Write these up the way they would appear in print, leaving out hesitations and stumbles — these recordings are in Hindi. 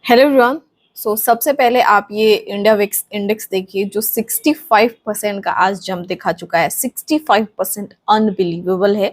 Hello everyone. सबसे पहले आप ये इंडिया विक्स इंडेक्स देखिए जो 65% का आज जंप दिखा चुका है। 65% अनबिलीवेबल है,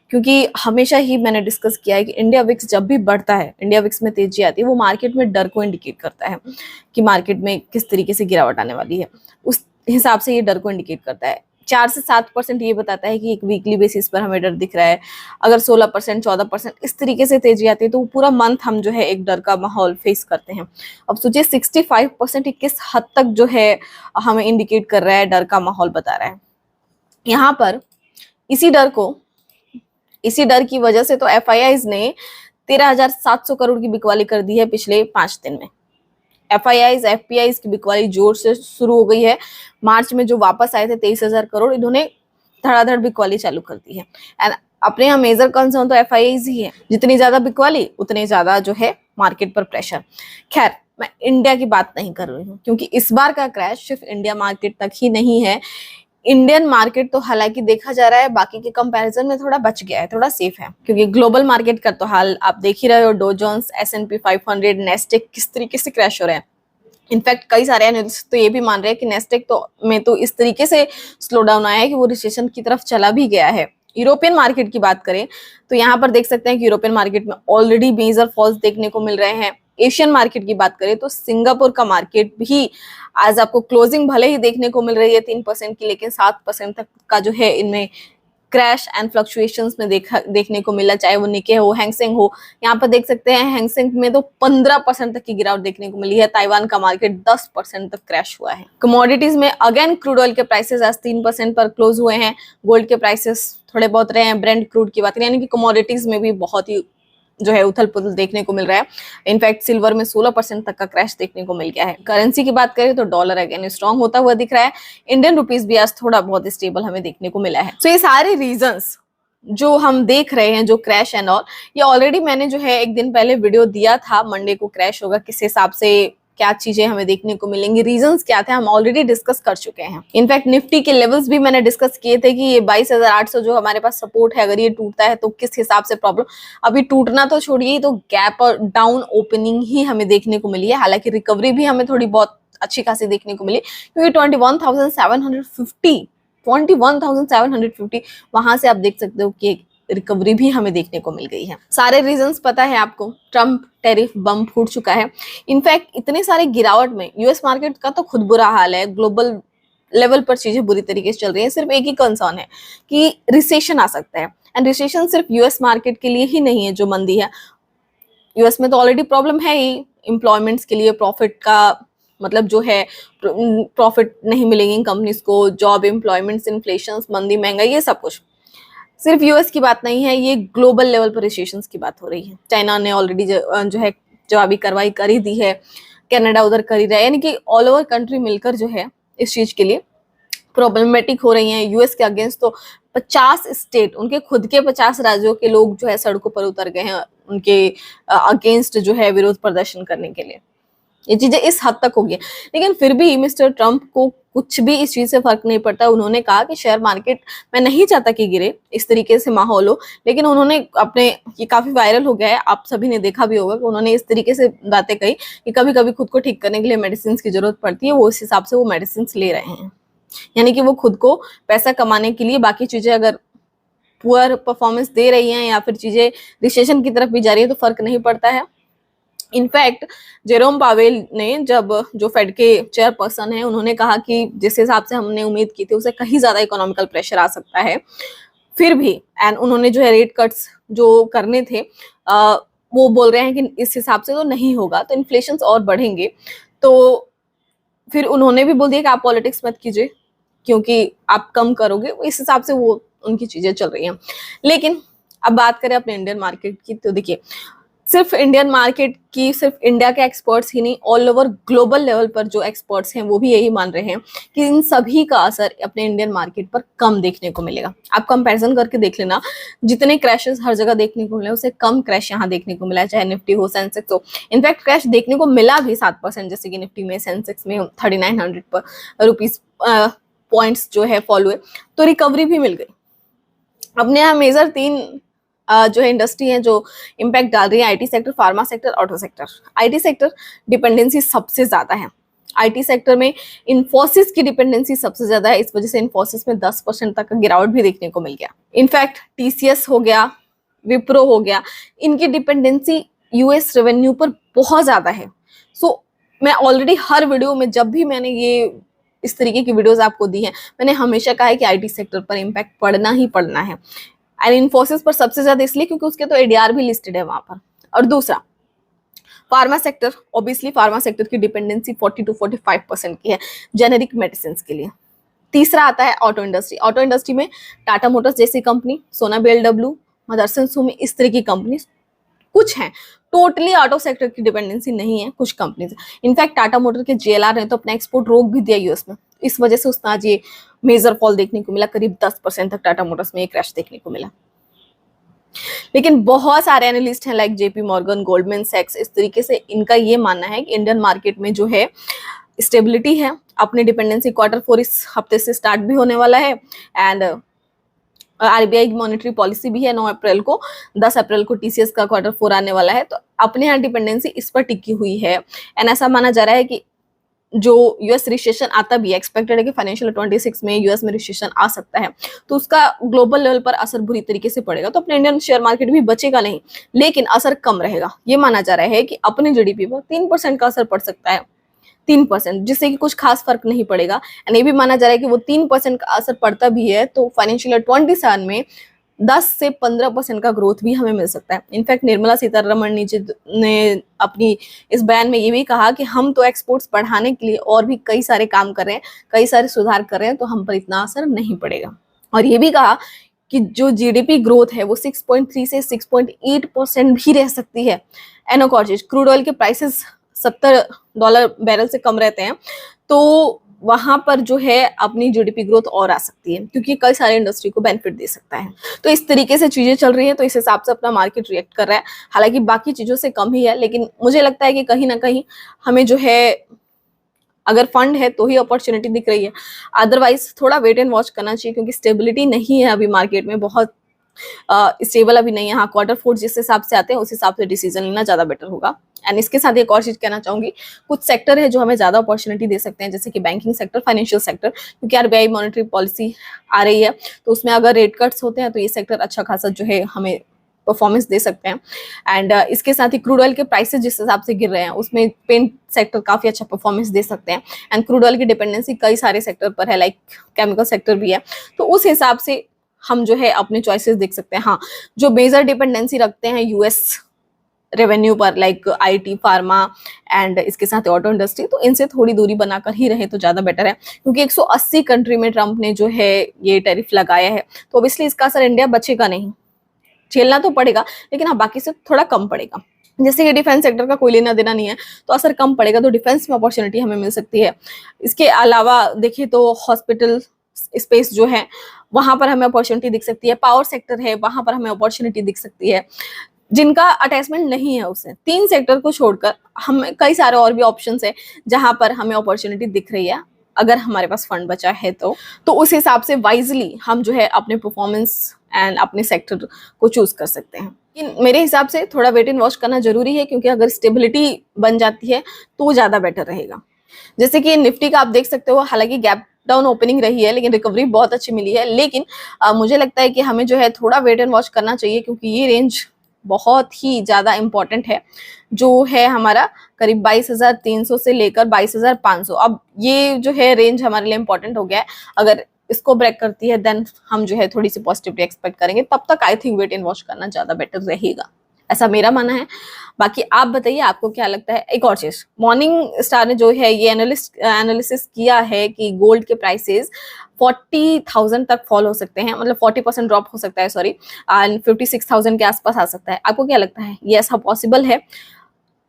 क्योंकि हमेशा ही मैंने डिस्कस किया है कि इंडिया विक्स जब भी बढ़ता है, इंडिया विक्स में तेजी आती है, वो मार्केट में डर को इंडिकेट करता है कि मार्केट में किस तरीके से गिरावट आने वाली है। उस हिसाब से ये डर को इंडिकेट करता है। 4 से 7% ये बताता है कि एक वीकली बेसिस पर हमें डर दिख रहा है। अगर 16% 14% इस तरीके से तेजी आती है तो पूरा मंथ हम जो है एक डर का माहौल फेस करते हैं। अब सोचिए 65% किस हद तक जो है हमें इंडिकेट कर रहा है, डर का माहौल बता रहा है। यहाँ पर इसी डर को, इसी डर की वजह से तो एफआईआईज ने 13,700 करोड़ की बिकवाली कर दी है पिछले 5 दिन में। एफआईआईज एफपीआईज की बिकवाली जोर से शुरू हो गई है। मार्च में जो वापस आए थे 23,000 करोड़, इन्होंने धड़ाधड़ बिकवाली चालू कर दी है। एंड अपने यहाँ मेजर कंसर्न तो एफआईआईज ही है। जितनी ज्यादा बिकवाली उतने ज्यादा जो है मार्केट पर प्रेशर। खैर, मैं इंडिया की बात नहीं कर रही हूँ, क्योंकि इस बार का क्रैश सिर्फ इंडिया मार्केट तक ही नहीं है। इंडियन मार्केट तो हालांकि देखा जा रहा है बाकी के कंपैरिजन में थोड़ा बच गया है, थोड़ा सेफ है, क्योंकि ग्लोबल मार्केट का तो हाल आप देख ही रहे हो। डो जोन्स, S&P 500, नेस्टेक किस तरीके से क्रैश हो रहे हैं। इनफैक्ट कई सारे एनालिस्ट तो ये भी मान रहे हैं कि नेस्टेक तो में तो इस तरीके से स्लो डाउन आया है कि वो रिसेशन की तरफ चला भी गया है। यूरोपियन मार्केट की बात करें तो यहाँ पर देख सकते हैं कि यूरोपियन मार्केट में ऑलरेडी मेजर फॉल्स देखने को मिल रहे हैं। एशियन मार्केट की बात करें तो सिंगापुर का मार्केट भी आज आपको क्लोजिंग भले ही देखने को मिल रही है 3% की, लेकिन 7% तक का जो है इनमें क्रैश एंड फ्लक्चुएशंस में देखने को मिला, चाहे वो निके हो, हैंगसेंग हो। यहाँ पर देख सकते हैं हैंगसेंग में तो 15% तक की गिरावट देखने को मिली है। ताइवान का मार्केट 10% तक क्रैश हुआ है। कमोडिटीज में अगेन क्रूड ऑयल के प्राइसेस आज 3% पर क्लोज हुए हैं। गोल्ड के प्राइसेस थोड़े बहुत रहे हैं। ब्रेंट क्रूड की बात करें, यानी कि कमोडिटीज में भी बहुत ही जो है उथल पुथल देखने को मिल रहा है। इनफैक्ट सिल्वर में 16% तक का क्रैश देखने को मिल गया है। करेंसी की बात करें तो डॉलर अगेन स्ट्रॉन्ग होता हुआ दिख रहा है। इंडियन रुपीस भी आज थोड़ा बहुत स्टेबल हमें देखने को मिला है। तो ये सारे रीजंस जो हम देख रहे हैं, जो क्रैश एंड ऑल, ये ऑलरेडी मैंने जो है एक दिन पहले वीडियो दिया था। मंडे को क्रैश होगा, किस हिसाब से क्या चीजें हमें देखने को मिलेंगी, रीजंस क्या थे, हम ऑलरेडी डिस्कस कर चुके हैं। इनफैक्ट निफ्टी के लेवल्स भी मैंने डिस्कस किए थे कि ये 22,800 जो हमारे पास सपोर्ट है, अगर ये टूटता है तो किस हिसाब से प्रॉब्लम। अभी टूटना तो छोड़िए, तो गैप और डाउन ओपनिंग ही हमें देखने को मिली है। हालांकि रिकवरी भी हमें थोड़ी बहुत अच्छी खासी देखने को मिली, क्योंकि 21,750 वहां से आप देख सकते हो कि रिकवरी भी हमें देखने को मिल गई है। सारे रीजंस पता है आपको। ट्रम्प टैरिफ बम फूट चुका है। इनफैक्ट इतने सारे गिरावट में यूएस मार्केट का तो खुद बुरा हाल है। ग्लोबल लेवल पर चीजें बुरी तरीके से चल रही हैं। सिर्फ एक ही कंसर्न है कि रिसेशन आ सकता है। एंड रिसेशन सिर्फ यूएस मार्केट के लिए ही नहीं है जो मंदी है। यूएस में तो ऑलरेडी प्रॉब्लम है ही एम्प्लॉयमेंट्स के लिए। प्रॉफिट का मतलब जो है, प्रॉफिट नहीं मिलेंगी कंपनीज को, जॉब, एम्प्लॉयमेंट्स, इन्फ्लेशन, मंदी, महंगाई, ये सब कुछ। सिर्फ यूएस की बात नहीं है, ये ग्लोबल लेवल पर रिसेशंस की बात हो रही है। चाइना ने ऑलरेडी जो है जवाबी कार्रवाई कर ही दी है। कनाडा उधर कर ही रहा है, यानी कि ऑल ओवर कंट्री मिलकर जो है इस चीज के लिए प्रॉब्लमेटिक हो रही हैं। यूएस के अगेंस्ट तो 50 स्टेट, उनके खुद के 50 राज्यों के लोग जो है सड़कों पर उतर गए हैं उनके अगेंस्ट जो है विरोध प्रदर्शन करने के लिए। ये चीजें इस हद तक हो गई, लेकिन फिर भी मिस्टर ट्रम्प को कुछ भी इस चीज से फर्क नहीं पड़ता। उन्होंने कहा कि शेयर मार्केट मैं नहीं चाहता कि गिरे, इस तरीके से माहौल हो। लेकिन उन्होंने अपने, ये काफी वायरल हो गया है, आप सभी ने देखा भी होगा कि उन्होंने इस तरीके से बातें कही कि कभी कभी खुद को ठीक करने के लिए मेडिसिन की जरूरत पड़ती है। वो उस हिसाब से वो मेडिसिन ले रहे हैं, यानी कि वो खुद को पैसा कमाने के लिए बाकी चीजें अगर पुअर परफॉर्मेंस दे रही हैं या फिर चीजें रिसेशन की तरफ भी जा रही है तो फर्क नहीं पड़ता है। इनफैक्ट जेरोम पावेल ने, जब जो फेड के चेयरपर्सन है, उन्होंने कहा कि जिस हिसाब से हमने उम्मीद की थी उससे कहीं ज्यादा इकोनॉमिकल प्रेशर आ सकता है। फिर भी एंड उन्होंने जो है रेट कट्स जो करने थे वो बोल रहे हैं कि इस हिसाब से तो नहीं होगा, तो इन्फ्लेशन और बढ़ेंगे। तो फिर उन्होंने भी बोल दिया कि आप पॉलिटिक्स मत कीजिए, क्योंकि आप कम करोगे, इस हिसाब से वो उनकी चीजें चल रही हैं। लेकिन अब बात करें अपने इंडियन मार्केट की, तो देखिए सिर्फ इंडियन मार्केट की, सिर्फ इंडिया के एक्सपर्ट्स ही नहीं, ऑल ओवर ग्लोबल लेवल पर जो एक्सपर्ट्स हैं वो भी यही मान रहे हैं कि इन सभी का असर अपने इंडियन मार्केट पर कम देखने को मिलेगा। आप कंपैरिजन करके देख लेना, जितने क्रैशेस हर जगह देखने को मिले उससे कम क्रैश यहाँ देखने को मिला है, चाहे निफ्टी हो, सेंसेक्स हो। इनफैक्ट क्रैश देखने को मिला भी 7%, जैसे कि निफ्टी में, सेंसेक्स में 3900 पर रुपीज पॉइंट्स जो है फॉलो हुए, तो रिकवरी भी मिल गई। अपने यहाँ मेजर 3 जो है इंडस्ट्री है जो इम्पैक्ट डाल रही है, IT sector, pharma sector, auto sector. IT sector dependency सबसे ज्यादा है। आईटी सेक्टर में इन्फोसिस की डिपेंडेंसी सबसे ज्यादा है, इस वजह से इन्फोसिस में 10% तक का गिरावट भी देखने को मिल गया। इनफैक्ट टीसीएस हो गया, विप्रो हो गया, इनकी डिपेंडेंसी यूएस रेवेन्यू पर बहुत ज्यादा है। सो मैं ऑलरेडी हर वीडियो में, जब भी मैंने ये इस तरीके की वीडियोस आपको दी हैं, मैंने हमेशा कहा है कि आईटी सेक्टर पर इम्पैक्ट पड़ना ही पड़ना है। एंड इन्फोसिस पर सबसे ज्यादा इसलिए क्योंकि उसके तो एडीआर भी लिस्टेड है वहां पर। और दूसरा pharma sector, obviously pharma sector की डिपेंडेंसी 40 to 45% की है जेनेरिक मेडिसिन के लिए। तीसरा आता है ऑटो इंडस्ट्री। ऑटो इंडस्ट्री में टाटा मोटर्स जैसी कंपनी, सोना बीएलडब्ल्यू, मदरसन सुमी, इस तरह की कंपनी कुछ हैं। टोटली ऑटो सेक्टर की डिपेंडेंसी नहीं है, कुछ कंपनीज। इनफैक्ट टाटा मोटर के जेएलआर ने तो अपना एक्सपोर्ट रोक भी दिया यूएस में, इस वजह से उसने आज ये मेजर फॉल देखने को मिला, करीब 10% तक टाटा मोटर्स में एक क्रैश देखने को मिला। लेकिन बहुत सारे एनालिस्ट हैं लाइक जेपी मॉर्गन, गोल्डमैन सैक्स, इस तरीके से इनका ये मानना है कि इंडियन मार्केट में जो है स्टेबिलिटी है। अपनी डिपेंडेंसी Q4 इस हफ्ते से स्टार्ट भी होने वाला है। एंड आरबीआई की मॉनेटरी पॉलिसी भी है 9 अप्रैल को, 10 अप्रैल को टीसीएस का Q4 आने वाला है। तो अपने यहाँ डिपेंडेंसी इस पर टिकी हुई है। एंड ऐसा माना जा रहा है कि जो यूएस रिसेशन आता भी है, एक्सपेक्टेड है कि फाइनेंशियल 26 में यूएस में रिसेशन आ सकता है, तो उसका ग्लोबल लेवल पर असर बुरी तरीके से पड़ेगा। तो अपने इंडियन शेयर मार्केट भी बचेगा नहीं, लेकिन असर कम रहेगा। ये माना जा रहा है कि अपने जीडीपी पर 3% का असर पड़ सकता है, 3%, जिससे कि कुछ खास फर्क नहीं पड़ेगा। एंड ये भी माना जा रहा है कि वो 3% का असर पड़ता भी है तो फाइनेंशियल 27 में 10 से 15% का ग्रोथ भी हमें मिल सकता है। इनफैक्ट निर्मला सीतारमण जी ने अपनी इस बयान में ये भी कहा कि हम तो एक्सपोर्ट्स बढ़ाने के लिए और भी कई सारे काम कर रहे हैं, कई सारे सुधार कर रहे हैं, तो हम पर इतना असर नहीं पड़ेगा। और ये भी कहा कि जो जीडीपी ग्रोथ है वो 6.3 से 6.8% भी रह सकती है। End of course crude oil के प्राइसेस $70 बैरल से कम रहते हैं, तो वहां पर जो है अपनी जीडीपी ग्रोथ और आ सकती है, क्योंकि कई सारे इंडस्ट्री को बेनिफिट दे सकता है। तो इस तरीके से चीजें चल रही है, तो इस हिसाब से अपना मार्केट रिएक्ट कर रहा है। हालांकि बाकी चीजों से कम ही है, लेकिन मुझे लगता है कि कहीं ना कहीं हमें जो है, अगर फंड है तो ही अपॉर्चुनिटी दिख रही है, अदरवाइज थोड़ा वेट एंड वॉच करना चाहिए, क्योंकि स्टेबिलिटी नहीं है अभी मार्केट में, बहुत स्टेबल अभी नहीं है। हाँ, Q4 जिस हिसाब से आते हैं उस हिसाब से डिसीजन लेना ज्यादा बेटर होगा। एंड इसके साथ एक और चीज कहना चाहूंगी, कुछ सेक्टर है जो हमें ज्यादा अपॉर्चुनिटी दे सकते हैं, जैसे कि बैंकिंग सेक्टर, फाइनेंशियल सेक्टर, क्योंकि आरबीआई मॉनेटरी पॉलिसी आ रही है, तो उसमें अगर रेट कट्स होते हैं तो ये सेक्टर अच्छा खासा जो है हमें परफॉर्मेंस दे सकते हैं। एंड इसके साथ ही क्रूड ऑयल के प्राइसेस जिस हिसाब से गिर रहे हैं, उसमें पेंट सेक्टर काफी अच्छा परफॉर्मेंस दे सकते हैं। एंड क्रूड ऑयल की डिपेंडेंसी कई सारे सेक्टर पर है, लाइक केमिकल सेक्टर भी है, तो उस हिसाब से हम जो है अपने चॉइसेस देख सकते हैं। हाँ, जो मेजर डिपेंडेंसी रखते हैं यूएस रेवेन्यू पर, लाइक आईटी, फार्मा एंड इसके साथ ऑटो इंडस्ट्री, तो इनसे थोड़ी दूरी बनाकर ही रहे तो ज्यादा बेटर है, क्योंकि 180 कंट्री में ट्रंप ने जो है ये टैरिफ लगाया है, तो ऑब्वियसली इसका असर इंडिया बचेगा नहीं, झेलना तो पड़ेगा, लेकिन हाँ बाकी से थोड़ा कम पड़ेगा। जैसे कि डिफेंस सेक्टर का कोई लेना देना नहीं है, तो असर कम पड़ेगा, तो डिफेंस में अपॉर्चुनिटी हमें मिल सकती है। इसके अलावा देखिए तो हॉस्पिटल स्पेस जो है वहां पर हमें अपॉर्चुनिटी दिख सकती है, पावर सेक्टर है वहां पर हमें अपॉर्चुनिटी दिख सकती है। जिनका अटैचमेंट नहीं है उसे, 3 सेक्टर को छोड़कर हम कई सारे और भी ऑप्शंस है जहां पर हमें अपॉर्चुनिटी दिख रही है, अगर हमारे पास फंड बचा है तो उस हिसाब से वाइजली हम जो है अपने परफॉर्मेंस एंड अपने सेक्टर को चूज कर सकते हैं। लेकिन मेरे हिसाब से थोड़ा वेट एंड वॉच करना जरूरी है, क्योंकि अगर स्टेबिलिटी बन जाती है तो ज्यादा बेटर रहेगा। जैसे कि निफ्टी का आप देख सकते हो, हालांकि गैप डाउन ओपनिंग रही है लेकिन रिकवरी बहुत अच्छी मिली है, लेकिन मुझे लगता है कि हमें जो है थोड़ा वेट एंड वॉच करना चाहिए, क्योंकि ये रेंज बहुत ही ज्यादा इंपॉर्टेंट है, जो है हमारा करीब 22,300 से लेकर 22,500। अब ये जो है रेंज हमारे लिए इंपॉर्टेंट हो गया है, अगर इसको ब्रेक करती है देन हम जो है थोड़ी सी पॉजिटिविटी एक्सपेक्ट करेंगे, तब तक I think wait and watch करना ज्यादा बेटर रहेगा, ऐसा मेरा मानना है। बाकी आप बताइए आपको क्या लगता है। एक और चीज, मॉर्निंग स्टार ने जो है ये एनालिसिस किया है कि गोल्ड के प्राइसेस 40,000 तक फॉल हो सकते हैं, मतलब 40% ड्रॉप हो सकता है, सॉरी, एंड 56,000 के आसपास आ सकता है। आपको क्या लगता है, ये ऐसा पॉसिबल है?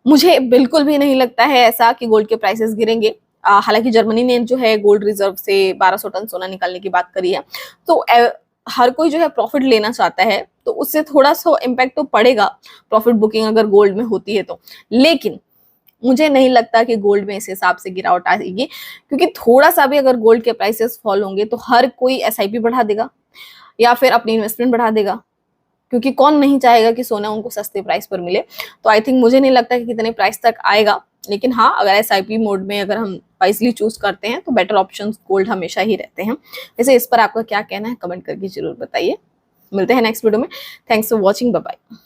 मुझे बिल्कुल भी नहीं लगता है ऐसा कि गोल्ड के प्राइसेस गिरेंगे। हालांकि जर्मनी ने जो है गोल्ड रिजर्व से 1200 टन सोना निकालने की बात करी है, तो हर कोई जो है प्रॉफिट लेना चाहता है, तो उससे थोड़ा सा इम्पैक्ट तो पड़ेगा प्रॉफिट बुकिंग अगर गोल्ड में होती है तो। लेकिन मुझे नहीं लगता कि गोल्ड में इस हिसाब से गिरावट आएगी, क्योंकि थोड़ा सा भी अगर गोल्ड के प्राइसेस फॉल होंगे तो हर कोई एसआईपी बढ़ा देगा या फिर अपनी इन्वेस्टमेंट बढ़ा देगा, क्योंकि कौन नहीं चाहेगा कि सोना उनको सस्ते प्राइस पर मिले। तो आई थिंक मुझे नहीं लगता कि कितने प्राइस तक आएगा, लेकिन हाँ अगर एसआईपी मोड में अगर हम वाइजली चूज करते हैं तो बेटर ऑप्शन गोल्ड हमेशा ही रहते हैं। वैसे इस पर आपका क्या कहना है कमेंट करके जरूर बताइए। मिलते हैं नेक्स्ट वीडियो में। Thanks for watching, bye bye.